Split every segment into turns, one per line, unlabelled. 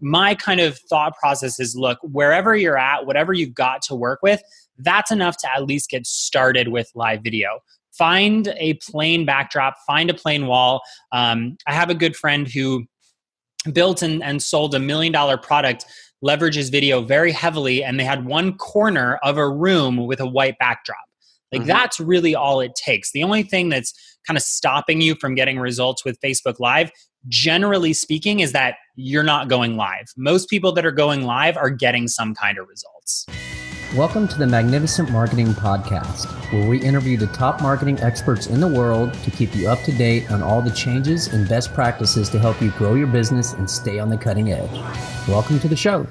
my kind of thought process is, look, wherever you're at, whatever you've got to work with, that's enough to at least get started with live video. Find a plain backdrop, find a plain wall. I have a good friend who built and sold $1 million product, leverages video very heavily, and they had one corner of a room with a white backdrop. Like that's really all it takes. The only thing that's kind of stopping you from getting results with Facebook Live, generally speaking, is that you're not going live. Most people that are going live are getting some kind of results.
Welcome to the Magnificent Marketing Podcast, where we interview the top marketing experts in the world to keep you up to date on all the changes and best practices to help you grow your business and stay on the cutting edge. Welcome to the show.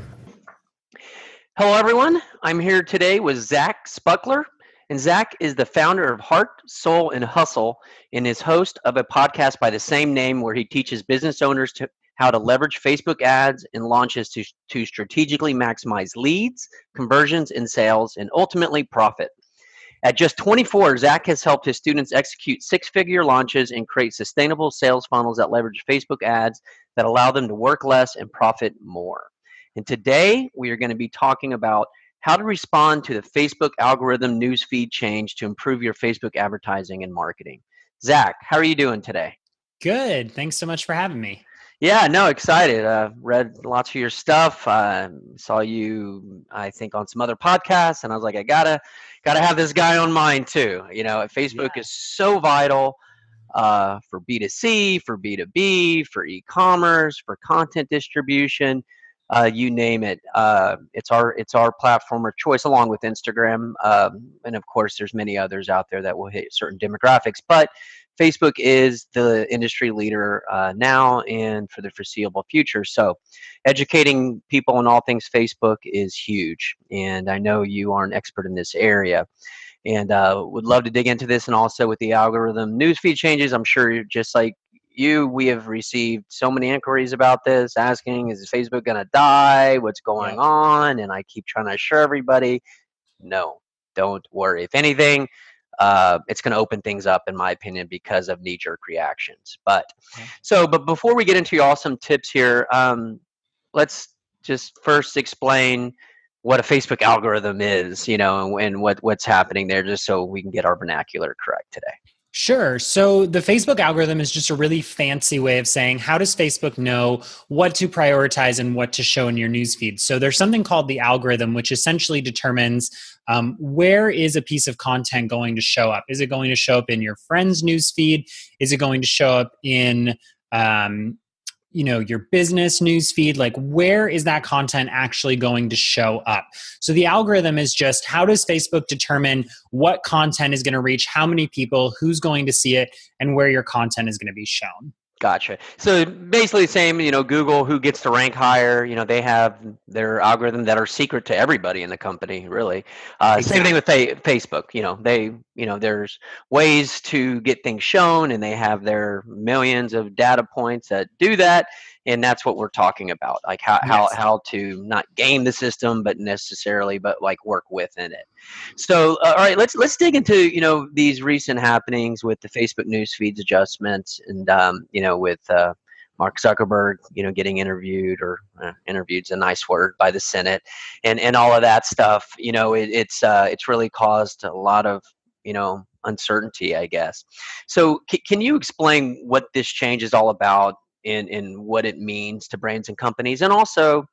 Hello, everyone. I'm here today with Zach Spuckler. And Zach is the founder of Heart, Soul, and Hustle and is host of a podcast by the same name where he teaches business owners how to leverage Facebook ads and launches to strategically maximize leads, conversions, and sales, and ultimately profit. At just 24, Zach has helped his students execute six-figure launches and create sustainable sales funnels that leverage Facebook ads that allow them to work less and profit more. And today, we are going to be talking about how to respond to the Facebook algorithm newsfeed change to improve your Facebook advertising and marketing. Zach, how are you doing today?
Good. Thanks so much for having me.
Yeah, no, excited. Read lots of your stuff. Saw you, I think, on some other podcasts, and I was like, I gotta have this guy on mine too. You know, Facebook is so vital for B2C, for B2B, for e-commerce, for content distribution. You name it. It's our platform of choice, along with Instagram, and of course, there's many others out there that will hit certain demographics. But Facebook is the industry leader now and for the foreseeable future. So, educating people on all things Facebook is huge, and I know you are an expert in this area. And would love to dig into this, and also with the algorithm newsfeed changes. I'm sure you're just like we have received so many inquiries about this, asking, is Facebook going to die? What's going on? And I keep trying to assure everybody, no, don't worry. If anything, it's going to open things up, in my opinion, because of knee-jerk reactions. But before we get into your awesome tips here, let's just first explain what a Facebook algorithm is, and what's happening there, just so we can get our vernacular correct today.
Sure. So the Facebook algorithm is just a really fancy way of saying, how does Facebook know what to prioritize and what to show in your newsfeed? So there's something called the algorithm, which essentially determines where is a piece of content going to show up. Is it going to show up in your friend's newsfeed? Is it going to show up in your business newsfeed? Like, where is that content actually going to show up? So the algorithm is just, how does Facebook determine what content is going to reach how many people, who's going to see it, and where your content is going to be shown?
Gotcha. So basically the same, Google, who gets to rank higher, they have their algorithm that are secret to everybody in the company, really. Exactly. Same thing with Facebook, there's ways to get things shown, and they have their millions of data points that do that. And that's what we're talking about, like how to not game the system, but like work within it. So, all right, let's dig into, these recent happenings with the Facebook news feeds adjustments, and, with Mark Zuckerberg, getting interviewed, or interviewed's a nice word, by the Senate, and all of that stuff. It's really caused a lot of, uncertainty, I guess. So can you explain what this change is all about, and what it means to brands and companies, and also,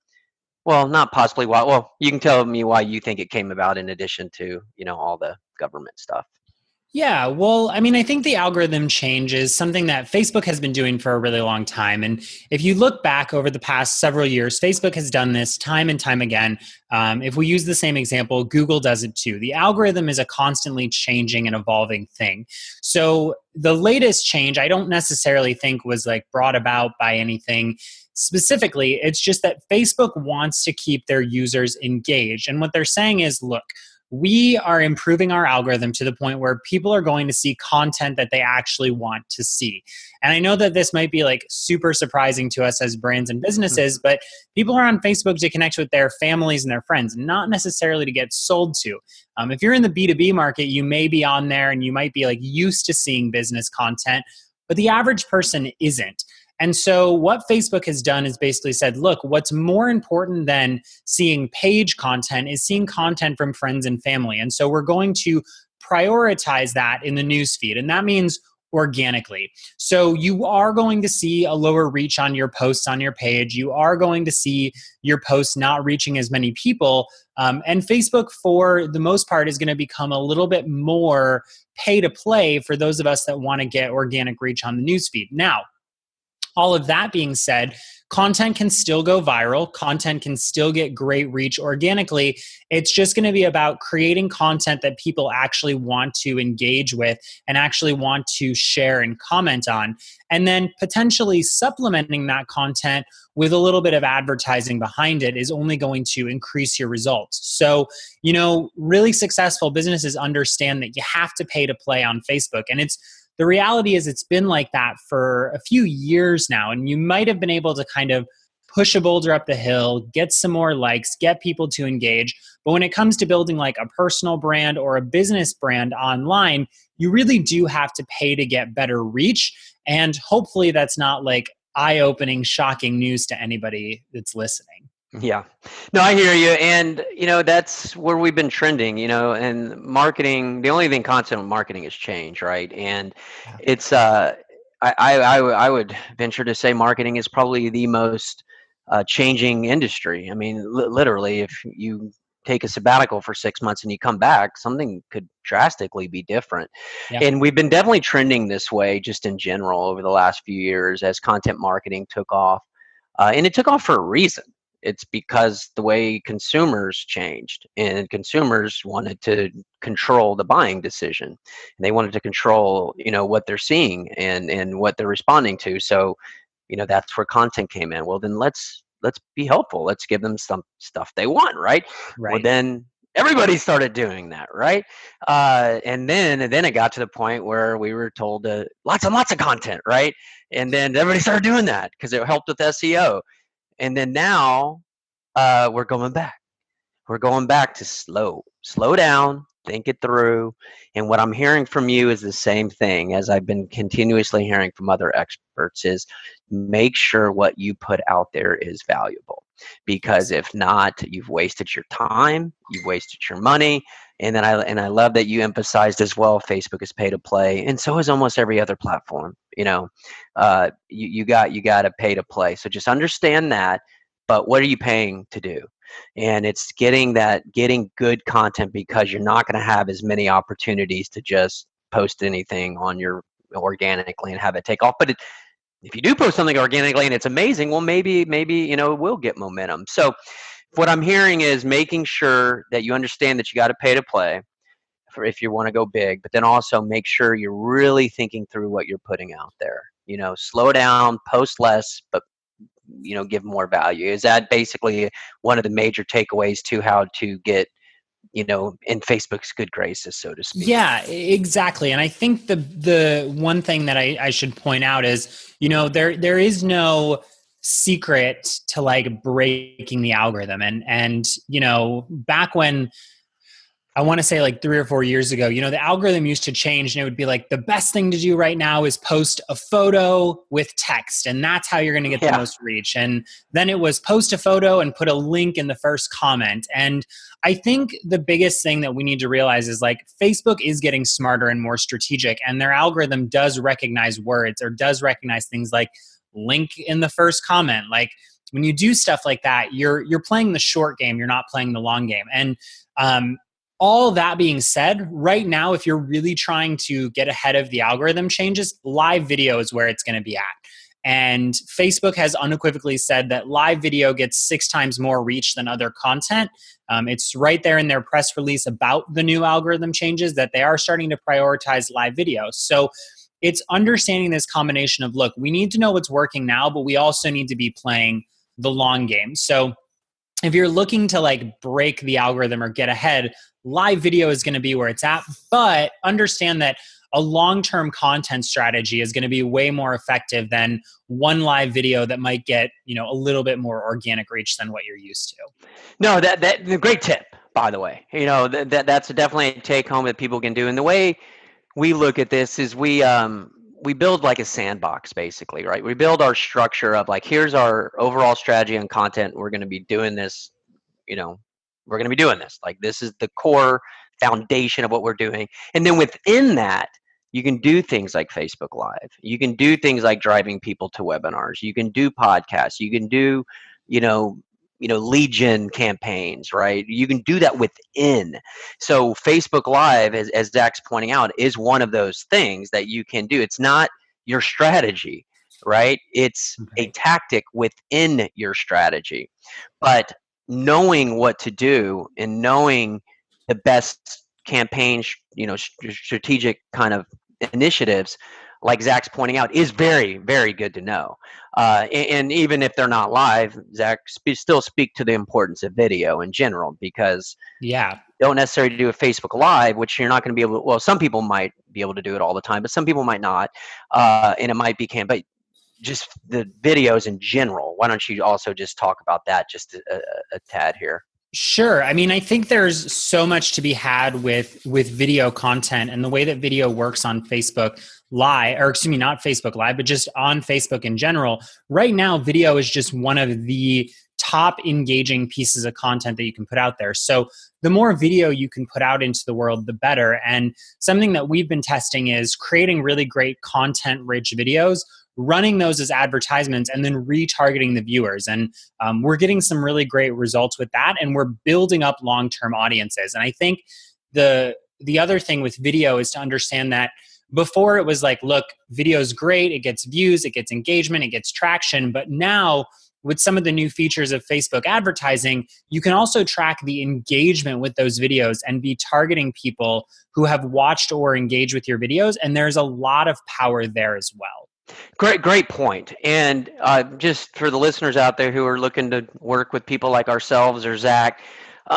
not possibly why. Well, you can tell me why you think it came about, in addition to, all the government stuff.
Yeah, well, I think the algorithm change is something that Facebook has been doing for a really long time. And if you look back over the past several years, Facebook has done this time and time again. If we use the same example, Google does it too. The algorithm is a constantly changing and evolving thing. So the latest change, I don't necessarily think was brought about by anything specifically. It's just that Facebook wants to keep their users engaged. And what they're saying is, look, we are improving our algorithm to the point where people are going to see content that they actually want to see. And I know that this might be super surprising to us as brands and businesses, but people are on Facebook to connect with their families and their friends, not necessarily to get sold to. If you're in the B2B market, you may be on there and you might be used to seeing business content, but the average person isn't. And so what Facebook has done is basically said, look, what's more important than seeing page content is seeing content from friends and family. And so we're going to prioritize that in the newsfeed. And that means organically. So you are going to see a lower reach on your posts on your page. You are going to see your posts not reaching as many people. And Facebook, for the most part, is going to become a little bit more pay to play for those of us that want to get organic reach on the newsfeed. Now, all of that being said, content can still go viral. Content can still get great reach organically. It's just going to be about creating content that people actually want to engage with and actually want to share and comment on. And then potentially supplementing that content with a little bit of advertising behind it is only going to increase your results. So, really successful businesses understand that you have to pay to play on Facebook. And the reality is it's been like that for a few years now, and you might have been able to kind of push a boulder up the hill, get some more likes, get people to engage. But when it comes to building like a personal brand or a business brand online, you really do have to pay to get better reach. And hopefully that's not like eye-opening, shocking news to anybody that's listening.
Yeah. No, I hear you. And, that's where we've been trending, and marketing, the only thing constant with marketing is change, right? And it's, I would venture to say marketing is probably the most changing industry. I mean, literally, if you take a sabbatical for 6 months and you come back, something could drastically be different. Yeah. And we've been definitely trending this way just in general over the last few years as content marketing took off. And it took off for a reason. It's because the way consumers changed, and consumers wanted to control the buying decision, and they wanted to control, what they're seeing and what they're responding to. So, that's where content came in. Well, then let's be helpful. Let's give them some stuff they want, right? Well, then everybody started doing that, right? And then it got to the point where we were told lots and lots of content, right? And then everybody started doing that because it helped with SEO. And then now we're going back. We're going back to slow down, think it through. And what I'm hearing from you is the same thing as I've been continuously hearing from other experts is make sure what you put out there is valuable. Because if not, you've wasted your time, you've wasted your money. And then I love that you emphasized as well, Facebook is pay to play, and so is almost every other platform. You got to pay to play. So just understand that. But what are you paying to do? And it's getting good content, because you're not going to have as many opportunities to just post anything on your organically and have it take off. But if you do post something organically and it's amazing, well, maybe it will get momentum. So what I'm hearing is making sure that you understand that you got to pay to play if you want to go big, but then also make sure you're really thinking through what you're putting out there. Slow down, post less, but give more value. Is that basically one of the major takeaways to how to get in Facebook's good graces, so to speak?
Yeah, exactly. And I think the one thing that I should point out is, there is no secret to like breaking the algorithm. And back when, I want to say like 3 or 4 years ago, the algorithm used to change, and it would be like, the best thing to do right now is post a photo with text, and that's how you're going to get the most reach. And then it was post a photo and put a link in the first comment. And I think the biggest thing that we need to realize is like Facebook is getting smarter and more strategic, and their algorithm does recognize words, or does recognize things like link in the first comment. Like when you do stuff like that, you're playing the short game, you're not playing the long game. And all that being said, right now, if you're really trying to get ahead of the algorithm changes, live video is where it's going to be at. And Facebook has unequivocally said that live video gets 6 times more reach than other content. It's right there in their press release about the new algorithm changes that they are starting to prioritize live video. So it's understanding this combination of, look, we need to know what's working now, but we also need to be playing the long game. So if you're looking to like break the algorithm or get ahead, live video is going to be where it's at. But understand that a long-term content strategy is going to be way more effective than one live video that might get, a little bit more organic reach than what you're used to.
No, that's a great tip, by the way. That's definitely a take home that people can do. And the way we look at this is we we build like a sandbox basically, right? We build our structure of like, here's our overall strategy and content. We're going to be doing this, you know, we're going to be doing this. Like this is the core foundation of what we're doing. And then within that, you can do things like Facebook Live. You can do things like driving people to webinars. You can do podcasts. You can do, you know, lead gen campaigns, right? You can do that within. So Facebook Live, as Zach's pointing out, is one of those things that you can do. It's not your strategy, right? It's a tactic within your strategy. But knowing what to do and knowing the best campaign, strategic kind of initiatives, like Zach's pointing out, is very, very good to know. And even if they're not live, Zach, still speak to the importance of video in general, because you don't necessarily do a Facebook Live, which you're not going to be able to, well, some people might be able to do it all the time, but some people might not. And it might be but just the videos in general. Why don't you also just talk about that just a tad here?
Sure. I mean, I think there's so much to be had with video content and the way that video works on Facebook Live, or excuse me, not Facebook Live, but just on Facebook in general. Right now, video is just one of the top engaging pieces of content that you can put out there. So the more video you can put out into the world, the better. And something that we've been testing is creating really great content-rich videos, running those as advertisements, and then retargeting the viewers. And we're getting some really great results with that, and we're building up long-term audiences. And I think the other thing with video is to understand that before it was like, look, video is great, it gets views, it gets engagement, it gets traction. But now with some of the new features of Facebook advertising, you can also track the engagement with those videos and be targeting people who have watched or engaged with your videos. And there's a lot of power there as well.
Great point. And just for the listeners out there who are looking to work with people like ourselves or Zach,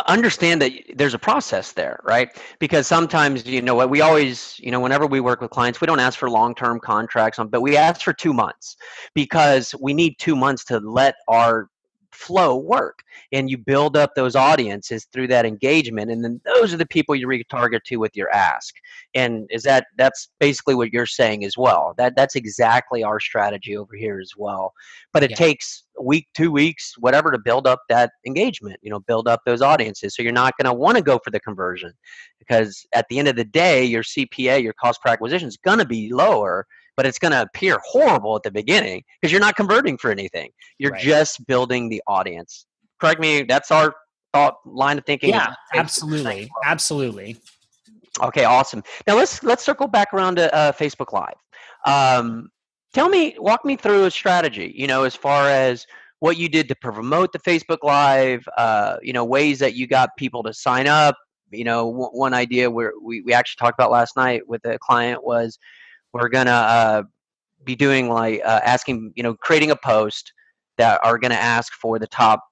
understand that there's a process there, right? Because sometimes, what we always, whenever we work with clients, we don't ask for long-term contracts, but we ask for 2 months, because we need 2 months to let our flow work, and you build up those audiences through that engagement, and then those are the people you retarget to with your ask. And that's basically what you're saying as well. That's exactly our strategy over here as well. But it takes a week, 2 weeks, whatever, to build up that engagement, build up those audiences. So you're not going to want to go for the conversion, because at the end of the day, your CPA, your cost per acquisition, is going to be lower, but it's going to appear horrible at the beginning because you're not converting for anything. You're just building the audience. Correct me. That's our thought line of thinking.
Yeah, absolutely. Absolutely.
Okay, awesome. Now let's circle back around to Facebook Live. Walk me through a strategy, as far as what you did to promote the Facebook Live, ways that you got people to sign up. One idea where we actually talked about last night with a client was, we're gonna be doing like asking, creating a post that are gonna ask for the top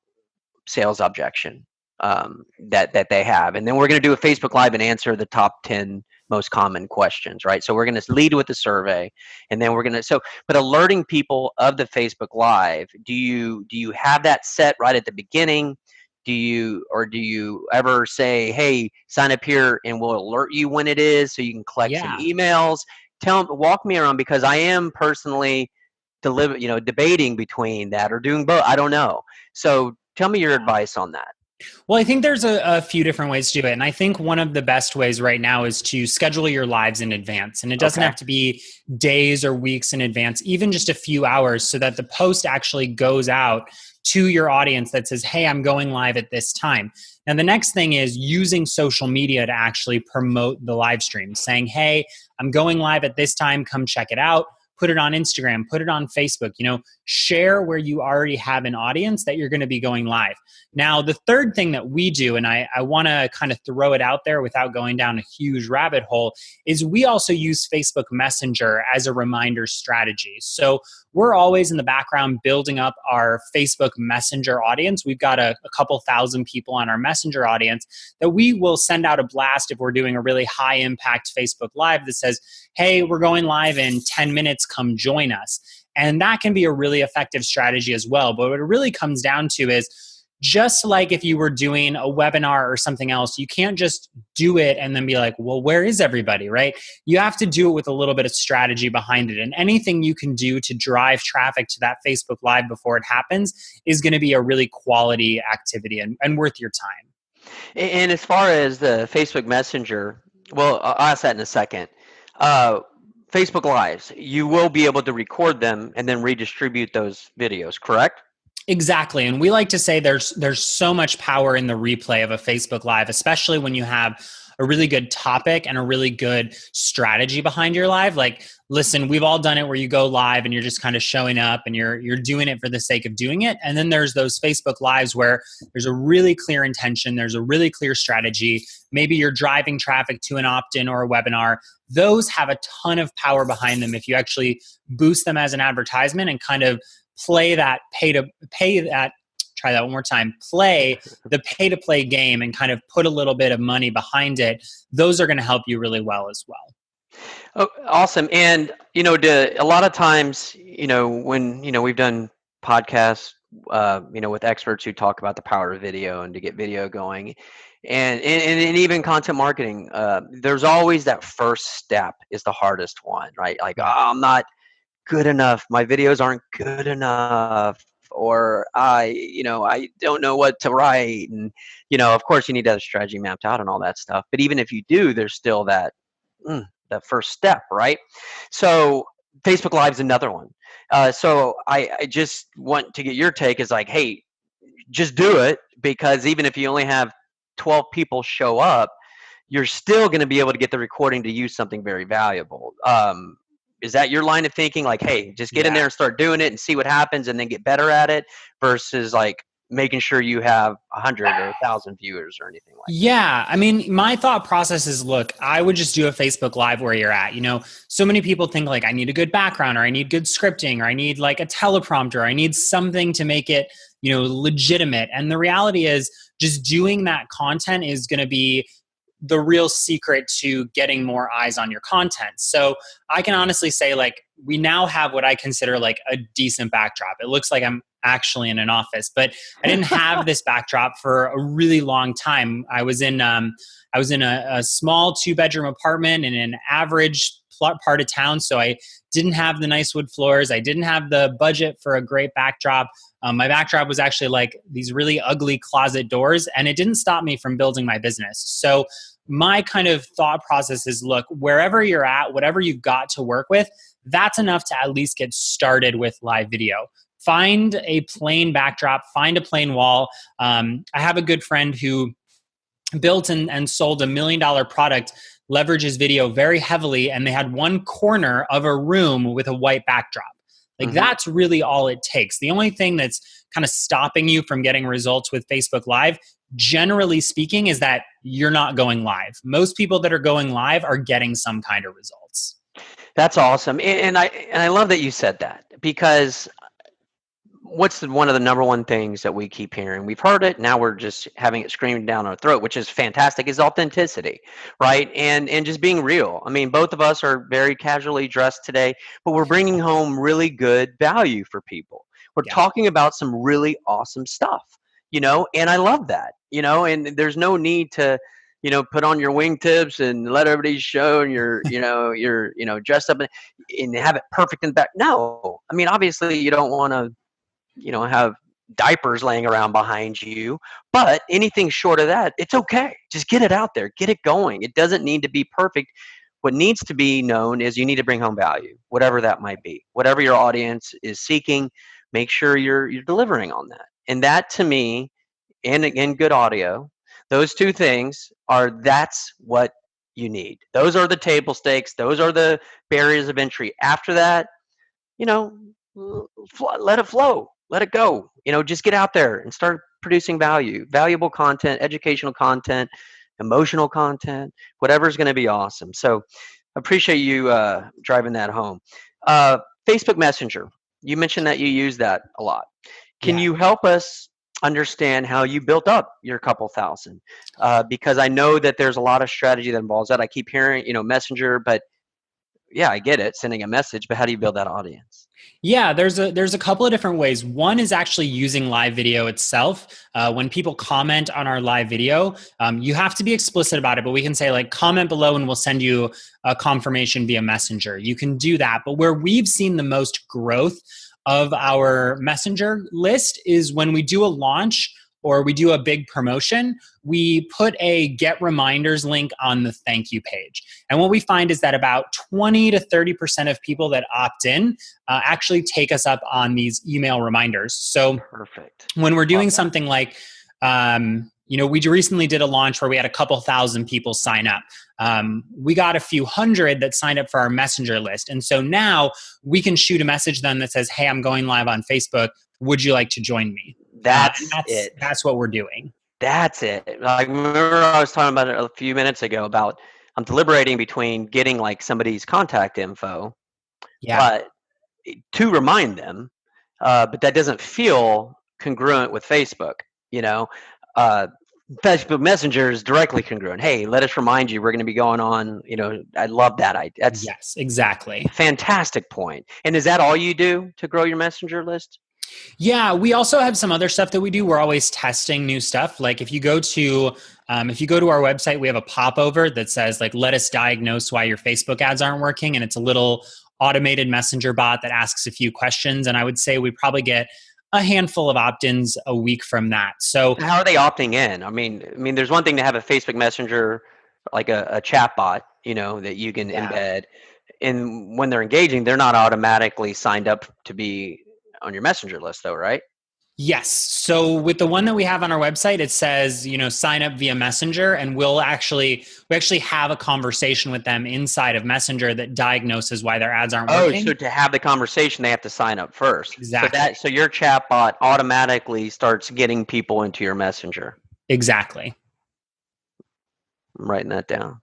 sales objection that they have, and then we're gonna do a Facebook Live and answer the top 10 most common questions, right? So we're gonna lead with the survey, and then we're gonna but alerting people of the Facebook Live. Do you have that set right at the beginning? Do you ever say, hey, sign up here and we'll alert you when it is, so you can collect some emails? Walk me around, because I am personally debating between that or doing both. I don't know. So tell me your advice on that.
Well, I think there's a few different ways to do it. And I think one of the best ways right now is to schedule your lives in advance. And it doesn't have to be days or weeks in advance, even just a few hours, so that the post actually goes out to your audience that says, hey, I'm going live at this time. And the next thing is using social media to actually promote the live stream, saying, hey, I'm going live at this time, come check it out. Put it on Instagram, put it on Facebook, share where you already have an audience that you're going to be going live. Now, the third thing that we do, and I want to kind of throw it out there without going down a huge rabbit hole, is we also use Facebook Messenger as a reminder strategy. So we're always in the background building up our Facebook Messenger audience. We've got a couple thousand people on our Messenger audience that we will send out a blast if we're doing a really high impact Facebook Live that says, hey, we're going live in 10 minutes, come join us. And that can be a really effective strategy as well. But what it really comes down to is just like if you were doing a webinar or something else, you can't just do it and then be like, well, where is everybody, right? You have to do it with a little bit of strategy behind it. And anything you can do to drive traffic to that Facebook Live before it happens is going to be a really quality activity and worth your time.
And as far as the Facebook Messenger, well, I'll ask that in a second. Facebook Lives, you will be able to record them and then redistribute those videos, correct?
Exactly. And we like to say there's so much power in the replay of a Facebook Live, especially when you have a really good topic and a really good strategy behind your live. Like, listen, we've all done it where you go live and you're just kind of showing up and you're doing it for the sake of doing it. And then there's those Facebook Lives where there's a really clear intention, there's a really clear strategy. Maybe you're driving traffic to an opt-in or a webinar. Those have a ton of power behind them if you actually boost them as an advertisement and kind of play the pay-to-play game and kind of put a little bit of money behind it. Those are going to help you really well as well.
Oh, awesome. And, a lot of times, when, we've done podcasts, with experts who talk about the power of video and to get video going and even content marketing, there's always that first step is the hardest one, right? Like, oh, I'm not good enough. My videos aren't good enough. Or I don't know what to write. And, of course you need to have a strategy mapped out and all that stuff. But even if you do, there's still that first step, right? So Facebook Live is another one. So I just want to get your take is like, hey, just do it, because even if you only have 12 people show up, you're still going to be able to get the recording to use something very valuable. Is that your line of thinking? Like, hey, just get in there and start doing it and see what happens and then get better at it, versus like making sure you have 100 or 1,000 viewers or anything like that?
Yeah. I mean, my thought process is, look, I would just do a Facebook Live where you're at. So many people think like, I need a good background, or I need good scripting, or I need like a teleprompter, or I need something to make it, legitimate. And the reality is just doing that content is going to be the real secret to getting more eyes on your content. So I can honestly say, like, we now have what I consider like a decent backdrop. It looks like I'm actually in an office, but I didn't have this backdrop for a really long time. I was in a small 2-bedroom apartment in an average part of town. So I didn't have the nice wood floors. I didn't have the budget for a great backdrop. My backdrop was actually like these really ugly closet doors, and it didn't stop me from building my business. So my kind of thought process is, look, wherever you're at, whatever you've got to work with, that's enough to at least get started with live video. Find a plain backdrop, find a plain wall. I have a good friend who built and sold $1 million product, leverages video very heavily, and they had one corner of a room with a white backdrop. Like, that's really all it takes. The only thing that's kind of stopping you from getting results with Facebook Live, generally speaking, is that you're not going live. Most people that are going live are getting some kind of results.
That's awesome. And I love that you said that, because one of the number one things that we keep hearing? We've heard it, now we're just having it screamed down our throat, which is fantastic, is authenticity, right? And just being real. I mean, both of us are very casually dressed today, but we're bringing home really good value for people. We're talking about some really awesome stuff, and I love that, and there's no need to, put on your wingtips and let everybody show and you're dressed up and have it perfect in the back. No, I mean, obviously you don't want to, have diapers laying around behind you, but anything short of that, it's okay. Just get it out there, get it going. It doesn't need to be perfect. What needs to be known is you need to bring home value, whatever that might be, whatever your audience is seeking. Make sure you're delivering on that. And that, to me, and again, good audio, those two things that's what you need. Those are the table stakes. Those are the barriers of entry. After that, let it flow. Let it go. Just get out there and start producing valuable content, educational content, emotional content, whatever's going to be awesome. So I appreciate you driving that home. Facebook Messenger, you mentioned that you use that a lot. Can you help us understand how you built up your couple thousand? Because I know that there's a lot of strategy that involves that. I keep hearing, Messenger, but yeah, I get it, sending a message, but how do you build that audience?
Yeah, there's a couple of different ways. One is actually using live video itself. When people comment on our live video, you have to be explicit about it, but we can say like comment below and we'll send you a confirmation via Messenger. You can do that. But where we've seen the most growth of our Messenger list is when we do a launch or we do a big promotion, we put a get reminders link on the thank you page. And what we find is that about 20 to 30% of people that opt in actually take us up on these email reminders. So
perfect.
When we're doing something like, we recently did a launch where we had a couple thousand people sign up. We got a few hundred that signed up for our Messenger list. And so now we can shoot a message to them that says, hey, I'm going live on Facebook. Would you like to join me?
That's it.
That's what we're doing.
That's it. Like, remember I was talking about it a few minutes ago about I'm deliberating between getting like somebody's contact info, but to remind them, but that doesn't feel congruent with Facebook. Facebook Messenger is directly congruent. Hey, let us remind you we're going to be going on. I love that idea.
Yes, exactly.
Fantastic point. And is that all you do to grow your Messenger list?
Yeah, we also have some other stuff that we do. We're always testing new stuff. Like if you go to our website, we have a popover that says like, let us diagnose why your Facebook ads aren't working. And it's a little automated messenger bot that asks a few questions. And I would say we probably get a handful of opt-ins a week from that. So
how are they opting in? I mean, there's one thing to have a Facebook Messenger, like a chat bot, that you can embed. And when they're engaging, they're not automatically signed up to be on your Messenger list though, right?
Yes. So with the one that we have on our website, it says, sign up via Messenger, and we actually have a conversation with them inside of Messenger that diagnoses why their ads aren't working.
So to have the conversation, they have to sign up first.
Exactly.
So your chatbot automatically starts getting people into your Messenger.
Exactly.
I'm writing that down.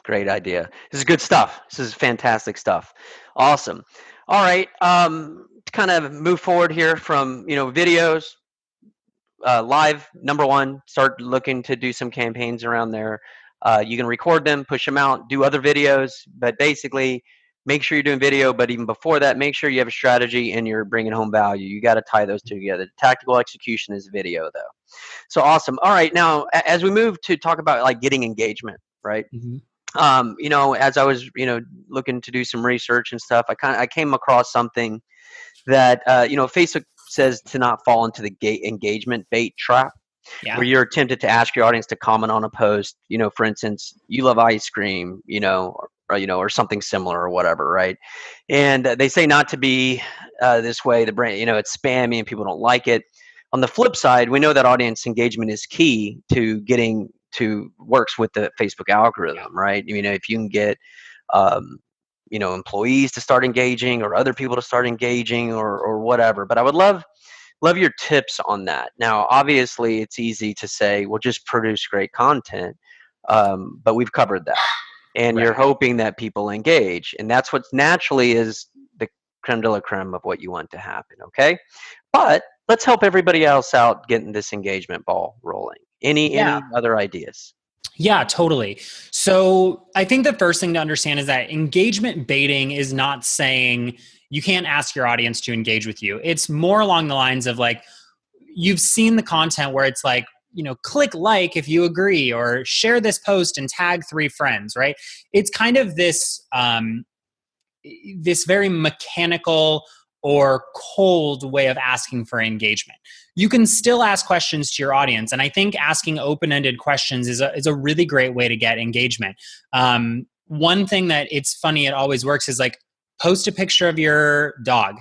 Great idea. This is good stuff. This is fantastic stuff. Awesome. All right. To kind of move forward here from, videos, live, number one, start looking to do some campaigns around there. You can record them, push them out, do other videos, but basically make sure you're doing video. But even before that, make sure you have a strategy and you're bringing home value. You got to tie those two together. Tactical execution is video though. So awesome. All right. Now, as we move to talk about like getting engagement, right? Mm-hmm. As I was, looking to do some research and stuff, I came across something that, Facebook says to not fall into the engagement bait trap, where you're tempted to ask your audience to comment on a post, for instance, you love ice cream, or something similar or whatever. Right. And they say not to be this way, the brand, it's spammy and people don't like it. On the flip side, we know that audience engagement is key to getting to works with the Facebook algorithm, right? If you can get, employees to start engaging or other people to start engaging or whatever. But I would love your tips on that. Now, obviously, it's easy to say, well, just produce great content, but we've covered that. And you're hoping that people engage. And that's what naturally is the creme de la creme of what you want to happen, okay? But let's help everybody else out getting this engagement ball rolling. Any other ideas?
Yeah, totally. So I think the first thing to understand is that engagement baiting is not saying you can't ask your audience to engage with you. It's more along the lines of like, you've seen the content where it's like, click like if you agree, or share this post and tag 3 friends, right? It's kind of this, this very mechanical or cold way of asking for engagement. You can still ask questions to your audience. And I think asking open-ended questions is a really great way to get engagement. One thing that it's funny, it always works, is like post a picture of your dog,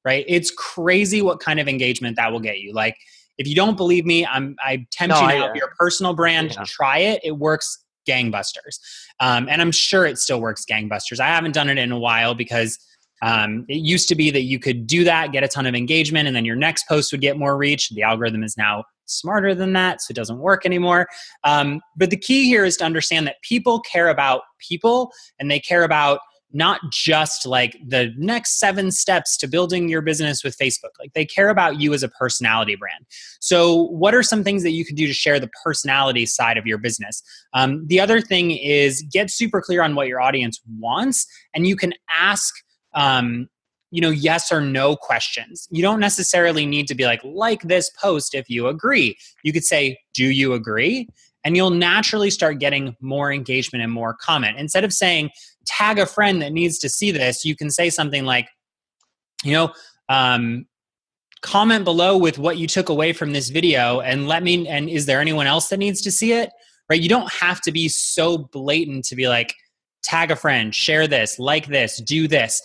right? It's crazy what kind of engagement that will get you. Like, if you don't believe me, I tempt you now, your personal brand, try it. It works gangbusters. And I'm sure it still works gangbusters. I haven't done it in a while because it used to be that you could do that, get a ton of engagement, and then your next post would get more reach. The algorithm is now smarter than that, so it doesn't work anymore. But the key here is to understand that people care about people, and they care about not just like the next 7 steps to building your business with Facebook. Like they care about you as a personality brand. So what are some things that you can do to share the personality side of your business? The other thing is get super clear on what your audience wants, and you can ask yes or no questions. You don't necessarily need to be like this post if you agree. You could say, do you agree? And you'll naturally start getting more engagement and more comment. Instead of saying, tag a friend that needs to see this, you can say something like, comment below with what you took away from this video and is there anyone else that needs to see it? Right? You don't have to be so blatant to be like, tag a friend, share this, like this, do this.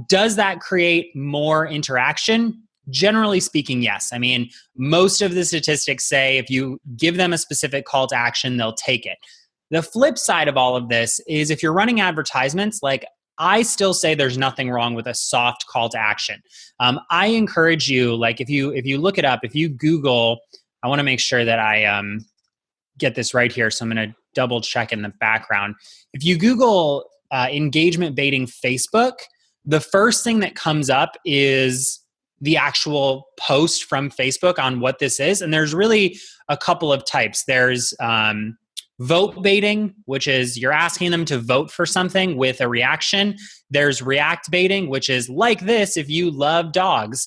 Does that create more interaction? Generally speaking, yes. I mean, most of the statistics say if you give them a specific call to action, they'll take it. The flip side of all of this is if you're running advertisements, like I still say there's nothing wrong with a soft call to action. I encourage you, like if you look it up, if you Google, I want to make sure that I get this right here. So I'm going to double check in the background. If you Google engagement baiting Facebook, the first thing that comes up is the actual post from Facebook on what this is. And there's really a couple of types. There's vote baiting, which is you're asking them to vote for something with a reaction. There's react baiting, which is like this if you love dogs.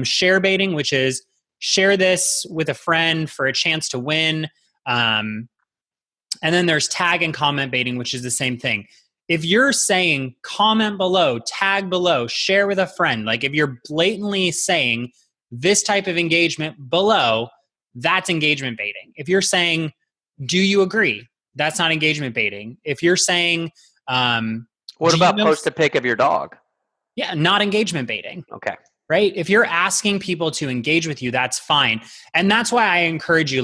Share baiting, which is share this with a friend for a chance to win. And then there's tag and comment baiting, which is the same thing. If you're saying comment below, tag below, share with a friend, like if you're blatantly saying this type of engagement below, that's engagement baiting. If you're saying, do you agree? That's not engagement baiting. If you're saying,
what about post a pic of your dog?
Yeah, not engagement baiting.
Okay.
Right? If you're asking people to engage with you, that's fine. And that's why I encourage you,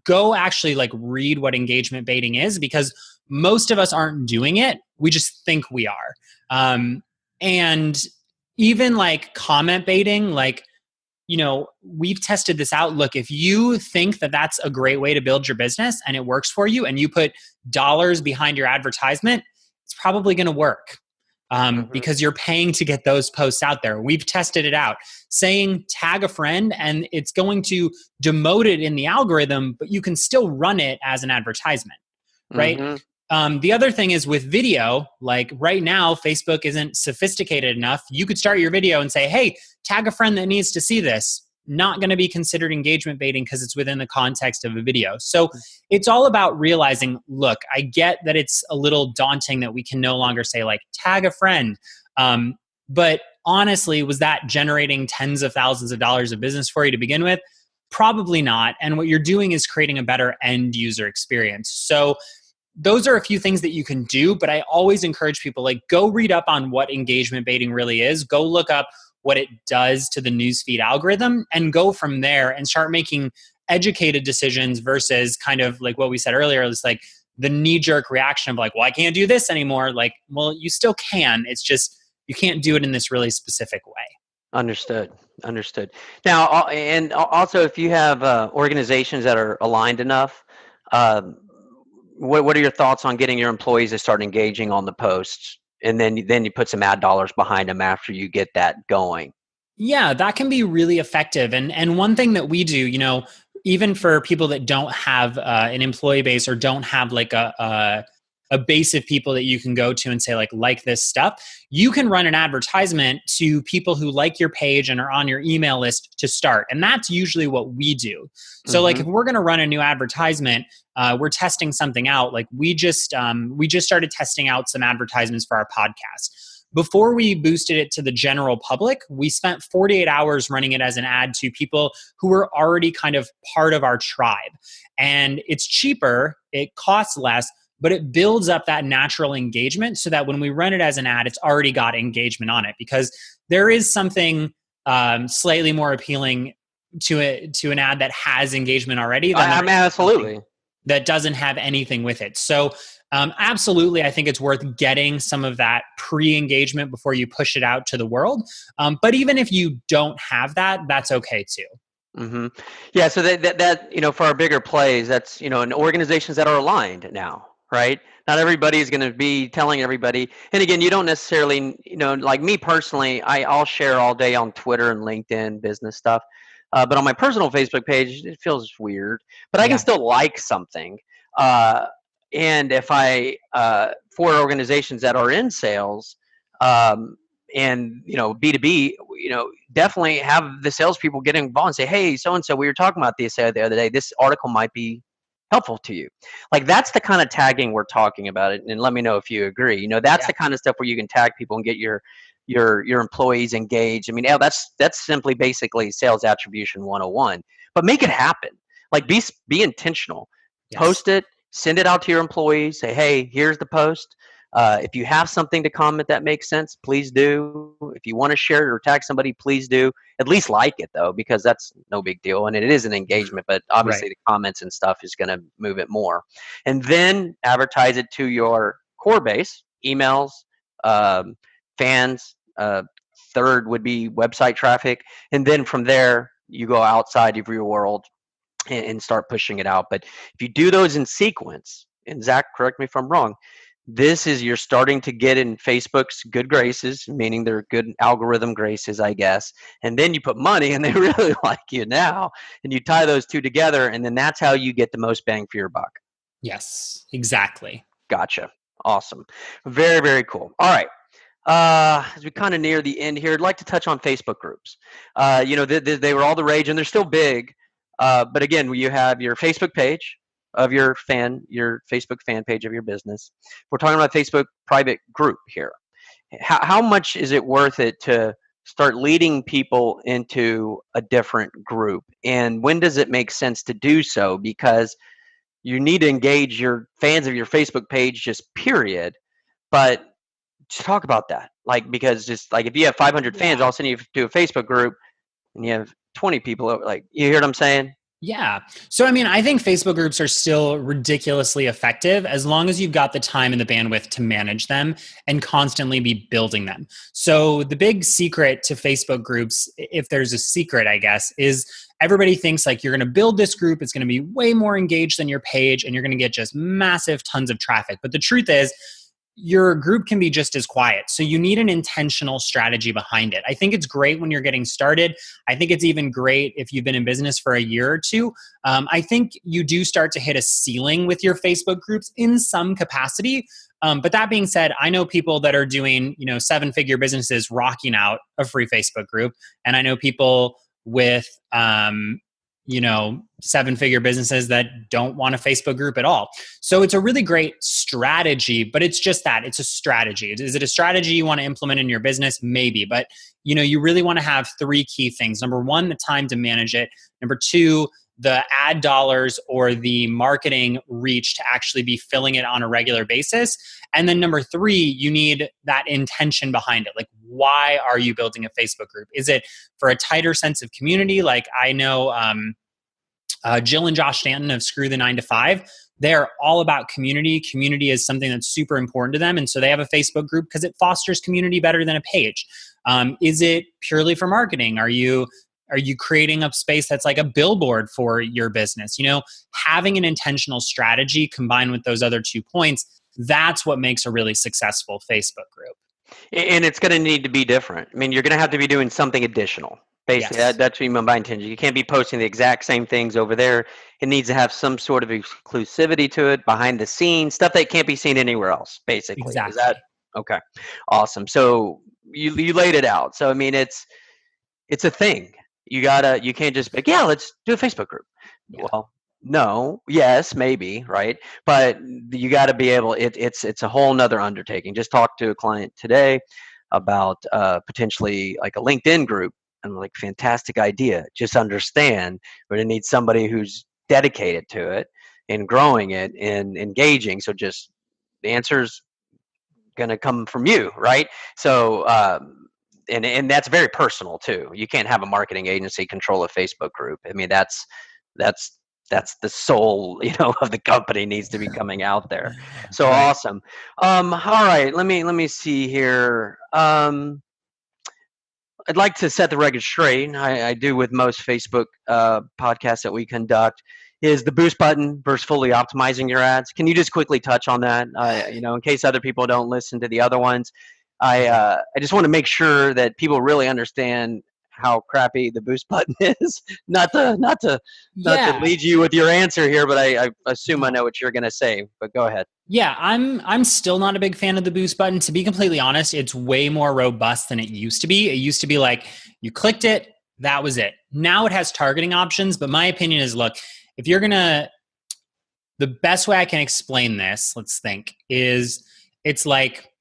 go actually read what engagement baiting is, because most of us aren't doing it. We just think we are. And even comment baiting, we've tested this out. Look, if you think that that's a great way to build your business and it works for you and you put dollars behind your advertisement, it's probably going to work. Because you're paying to get those posts out there. We've tested it out. Saying tag a friend and it's going to demote it in the algorithm, but you can still run it as an advertisement, right? Mm-hmm. The other thing is with video, like right now, Facebook isn't sophisticated enough. You could start your video and say, hey, tag a friend that needs to see this. Not going to be considered engagement baiting because it's within the context of a video. So it's all about realizing, look, I get that it's a little daunting that we can no longer say tag a friend. But honestly, was that generating tens of thousands of dollars of business for you to begin with? Probably not. And what you're doing is creating a better end user experience. So those are a few things that you can do, but I always encourage people go read up on what engagement baiting really is. Go look up what it does to the newsfeed algorithm and go from there and start making educated decisions versus kind of like what we said earlier. It's the knee-jerk reaction of well, I can't do this anymore. Well, you still can. It's just you can't do it in this really specific way.
Understood. Now, and also if you have organizations that are aligned enough, what are your thoughts on getting your employees to start engaging on the posts? And then you put some ad dollars behind them after you get that going.
Yeah, that can be really effective. And one thing that we do, even for people that don't have an employee base or don't have a base of people that you can go to and say like this stuff, you can run an advertisement to people who like your page and are on your email list to start. And that's usually what we do. So if we're going to run a new advertisement, we're testing something out. We just started testing out some advertisements for our podcast. Before we boosted it to the general public, we spent 48 hours running it as an ad to people who were already kind of part of our tribe. And it's cheaper, it costs less, but it builds up that natural engagement so that when we run it as an ad, it's already got engagement on it, because there is something slightly more appealing to an ad that has engagement already than
absolutely
that doesn't have anything with it. So absolutely, I think it's worth getting some of that pre-engagement before you push it out to the world. But even if you don't have that, that's okay too.
Mm-hmm. Yeah. So that for our bigger plays, that's in organizations that are aligned now. right? Not everybody is going to be telling everybody. And again, you don't necessarily, like me personally, I'll share all day on Twitter and LinkedIn business stuff. But on my personal Facebook page, it feels weird. But I can
Yeah.
still like something. Uh, and if for organizations that are in sales, um, and B2B, definitely have the salespeople get involved and say, "Hey, so and so, we were talking about this the other day. This article might be helpful to you." Like that's the kind of tagging we're talking about. It, and let me know if you agree. That's
Yeah.
the kind of stuff where you can tag people and get your employees engaged. I mean, that's simply basically sales attribution 101. But make it happen. Like be intentional.
Yes.
Post it, send it out to your employees. Say, "Hey, here's the post. If you have something to comment that makes sense, please do. If you want to share it or tag somebody, please do. At least like it though, because that's no big deal, and it is an engagement. But
Right.
obviously, the comments and stuff is going to move it more. And then advertise it to your core base, emails, fans. Third would be website traffic, and then from there you go outside of your world and start pushing it out. But if you do those in sequence, and Zach, correct me if I'm wrong, this is you're starting to get in Facebook's good graces, meaning they're good algorithm graces, I guess. And then you put money and they really like you now. And you tie those two together, and then that's how you get the most bang for your buck.
Yes, exactly.
Gotcha. Awesome. Very, very cool. All right. As we kind of near the end here, I'd like to touch on Facebook groups. They were all the rage and they're still big. But again, you have your Facebook page of your Facebook fan page of your business. We're talking about Facebook private group here. How much is it worth it to start leading people into a different group? And when does it make sense to do so? Because you need to engage your fans of your Facebook page, just period. But just talk about that. Like, because just like if you have 500 fans, all of a sudden you do a Facebook group and you have 20 people, like, you hear what I'm saying?
Yeah. So, I mean, I think Facebook groups are still ridiculously effective as long as you've got the time and the bandwidth to manage them and constantly be building them. So, the big secret to Facebook groups, if there's a secret, I guess, is everybody thinks like you're going to build this group, it's going to be way more engaged than your page, and you're going to get just massive tons of traffic. But the truth is, your group can be just as quiet. So you need an intentional strategy behind it. I think it's great when you're getting started. I think it's even great if you've been in business for a year or two. I think you do start to hit a ceiling with your Facebook groups in some capacity. But that being said, I know people that are doing, 7-figure businesses rocking out a free Facebook group. And I know people with, 7-figure businesses that don't want a Facebook group at all. So it's a really great strategy, but it's just that it's a strategy. Is it a strategy you want to implement in your business? Maybe, but you really want to have 3 key things. Number 1, the time to manage it. Number 2, the ad dollars or the marketing reach to actually be filling it on a regular basis. And then number 3, you need that intention behind it. Like, why are you building a Facebook group? Is it for a tighter sense of community? Like I know Jill and Josh Stanton of Screw the 9 to 5. They're all about community. Community is something that's super important to them. And so they have a Facebook group because it fosters community better than a page. Is it purely for marketing? Are you creating a space that's like a billboard for your business? Having an intentional strategy combined with those other 2 points, that's what makes a really successful Facebook group.
And it's going to need to be different. I mean, you're going to have to be doing something additional. Basically,
Yes.
that's what you mean by intention. You can't be posting the exact same things over there. It needs to have some sort of exclusivity to it, behind the scenes, stuff that can't be seen anywhere else, basically.
Exactly.
Is that okay? Awesome. So you laid it out. So I mean, it's a thing. You can't just be like, yeah, let's do a Facebook group.
Yeah.
Well, no, yes, maybe, right? But you got to be able. It's a whole nother undertaking. Just talked to a client today about potentially like a LinkedIn group. And like, fantastic idea. Just understand, but it needs somebody who's dedicated to it and growing it and engaging. So just the answer's gonna come from you, right? So and that's very personal too. You can't have a marketing agency control a Facebook group. I mean, that's the soul, of the company needs to be coming out there. So
Right.
awesome. All right, let me see here. I'd like to set the record straight. I do with most Facebook podcasts that we conduct. is the boost button versus fully optimizing your ads. Can you just quickly touch on that? In case other people don't listen to the other ones, I just want to make sure that people really understand how crappy the boost button is. Not to
Yeah.
lead you with your answer here, but I assume I know what you're going to say. But go ahead.
Yeah, I'm still not a big fan of the boost button. To be completely honest, it's way more robust than it used to be. It used to be like you clicked it, that was it. Now it has targeting options, but my opinion is, look, if you're going to, the best way I can explain this, let's think, is it's like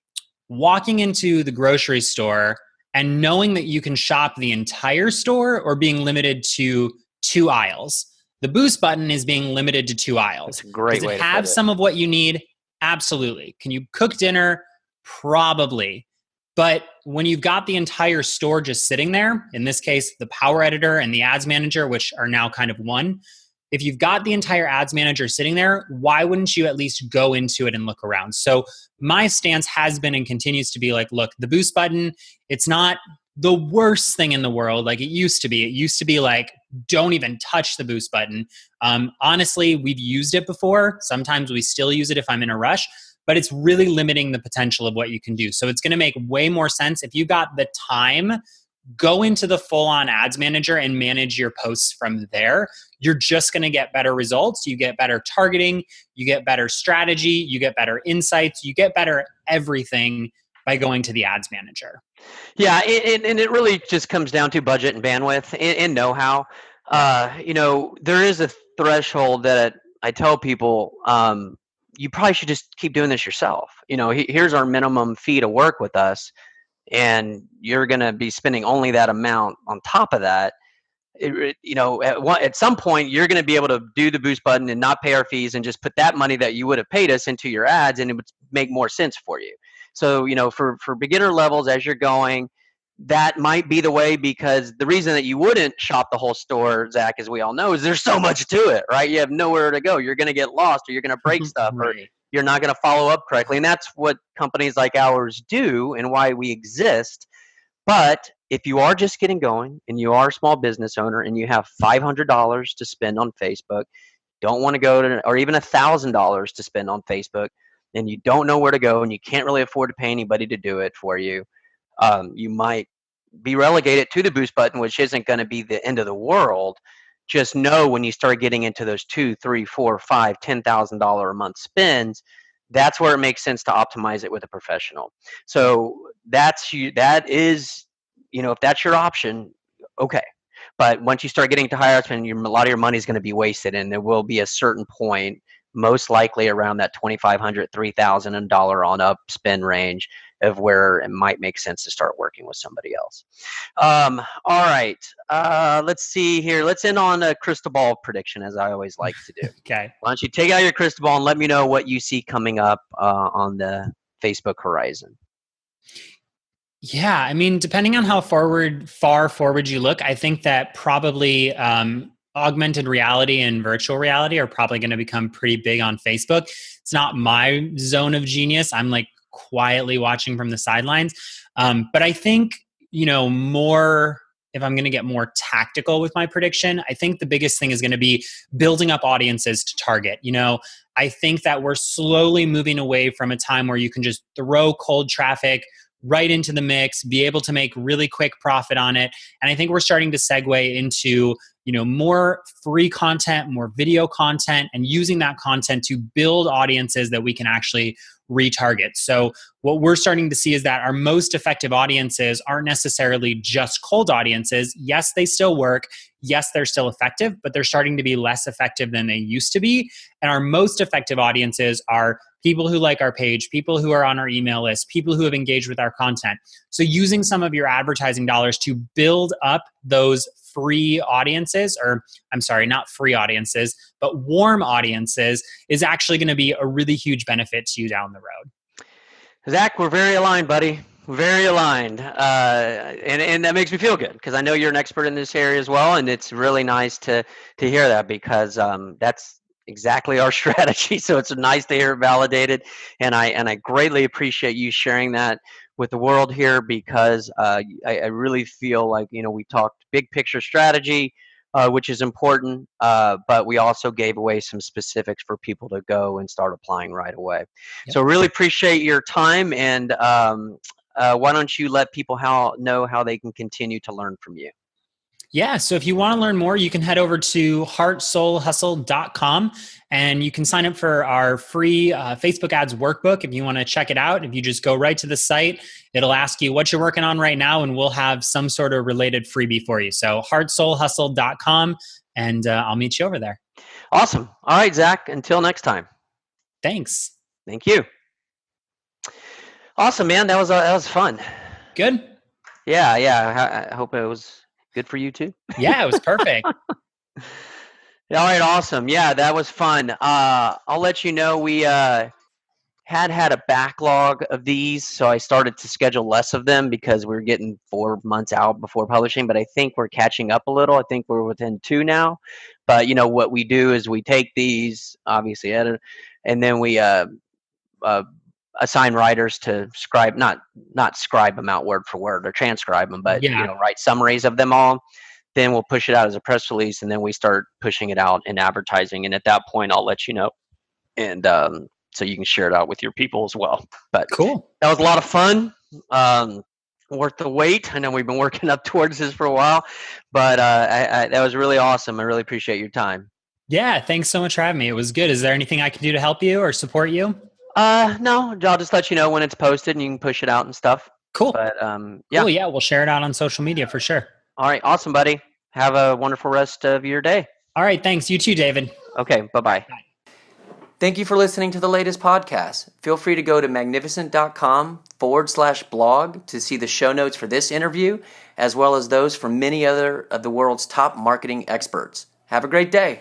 walking into the grocery store and knowing that you can shop the entire store or being limited to 2 aisles. The boost button is being limited to 2 aisles.
That's a great way to
Does it have some of what you need? Absolutely. Can you cook dinner? Probably. But when you've got the entire store just sitting there, in this case, the Power Editor and the Ads Manager, which are now kind of one, if you've got the entire Ads Manager sitting there, why wouldn't you at least go into it and look around? So my stance has been and continues to be like, look, the boost button, it's not the worst thing in the world like it used to be. It used to be like, don't even touch the boost button. Honestly, we've used it before. Sometimes we still use it if I'm in a rush, but it's really limiting the potential of what you can do. So it's going to make way more sense if you got the time, go into the full-on Ads Manager and manage your posts from there. You're just going to get better results. You get better targeting. You get better strategy. You get better insights. You get better everything by going to the Ads Manager.
Yeah, and it really just comes down to budget and bandwidth and know-how. There is a threshold that I tell people, you probably should just keep doing this yourself. Here's our minimum fee to work with us, and you're going to be spending only that amount on top of that. At some point, you're going to be able to do the boost button and not pay our fees and just put that money that you would have paid us into your ads, and it would make more sense for you. So, for beginner levels, as you're going, that might be the way, because the reason that you wouldn't shop the whole store, Zach, as we all know, is there's so much to it, right? You have nowhere to go. You're going to get lost, or you're going to break stuff,
Right.
or you're not going to follow up correctly. And that's what companies like ours do and why we exist. But if you are just getting going and you are a small business owner and you have $500 to spend on Facebook, don't want to go to, or even $1,000 to spend on Facebook, and you don't know where to go and you can't really afford to pay anybody to do it for you, you might be relegated to the boost button, which isn't going to be the end of the world. Just know when you start getting into those $2, $3, $4, $5, $10,000 a month spends, that's where it makes sense to optimize it with a professional. So that is, if that's your option, okay. But once you start getting to higher spend, a lot of your money is going to be wasted, and there will be a certain point, most likely around that $2,500, $3,000 on up spend range, of where it might make sense to start working with somebody else. All right. Let's see here. Let's end on a crystal ball prediction, as I always like to do.
Okay.
Why don't you take out your crystal ball and let me know what you see coming up on the Facebook horizon?
Yeah, I mean, depending on how far forward you look, I think that probably augmented reality and virtual reality are probably going to become pretty big on Facebook. It's not my zone of genius. I'm like quietly watching from the sidelines. But I think, more, if I'm going to get more tactical with my prediction, I think the biggest thing is going to be building up audiences to target. I think that we're slowly moving away from a time where you can just throw cold traffic right into the mix, be able to make really quick profit on it. And I think we're starting to segue into, more free content, more video content, and using that content to build audiences that we can actually retarget. So what we're starting to see is that our most effective audiences aren't necessarily just cold audiences. Yes, they still work. Yes, they're still effective, but they're starting to be less effective than they used to be. And our most effective audiences are people who like our page, people who are on our email list, people who have engaged with our content. So using some of your advertising dollars to build up those free audiences, or I'm sorry, not free audiences, but warm audiences, is actually going to be a really huge benefit to you down the road.
Zach, we're very aligned, buddy. Very aligned. And that makes me feel good, because I know you're an expert in this area as well. And it's really nice to hear that, because that's exactly our strategy. So it's nice to hear it validated. And I greatly appreciate you sharing that with the world here, because I really feel like, we talked big picture strategy, which is important. But we also gave away some specifics for people to go and start applying right away.
Yep.
So really appreciate your time, and why don't you let people know how they can continue to learn from you?
Yeah, so if you want to learn more, you can head over to heartsoulhustle.com and you can sign up for our free Facebook ads workbook if you want to check it out. If you just go right to the site, it'll ask you what you're working on right now, and we'll have some sort of related freebie for you. So heartsoulhustle.com, and I'll meet you over there.
Awesome. All right, Zach, until next time.
Thanks.
Thank you. Awesome, man. That was fun.
Good?
Yeah. I hope it was good for you too.
Yeah, it was perfect.
All right, awesome. Yeah, that was fun. I'll let you know we had a backlog of these, so I started to schedule less of them because we were getting 4 months out before publishing, but I think we're catching up a little. I think we're within 2 now. But what we do is we take these, obviously edit, and then we assign writers to scribe, not scribe them out word for word or transcribe them, but write summaries of them all. Then we'll push it out as a press release, and then we start pushing it out in advertising. And at that point, I'll let you know, and so you can share it out with your people as well. But
cool.
That was a lot of fun. Worth the wait. I know we've been working up towards this for a while, but that was really awesome. I really appreciate your time.
Yeah, thanks so much for having me. It was good. Is there anything I can do to help you or support you?
No, I'll just let you know when it's posted and you can push it out and stuff.
Cool.
But
yeah. Cool, yeah, we'll share it out on social media for sure.
All right, awesome, buddy. Have a wonderful rest of your day.
All right, thanks. You too, David.
Okay, bye-bye.
Bye.
Thank you for listening to the latest podcast. Feel free to go to magnificent.com/blog to see the show notes for this interview, as well as those from many other of the world's top marketing experts. Have a great day.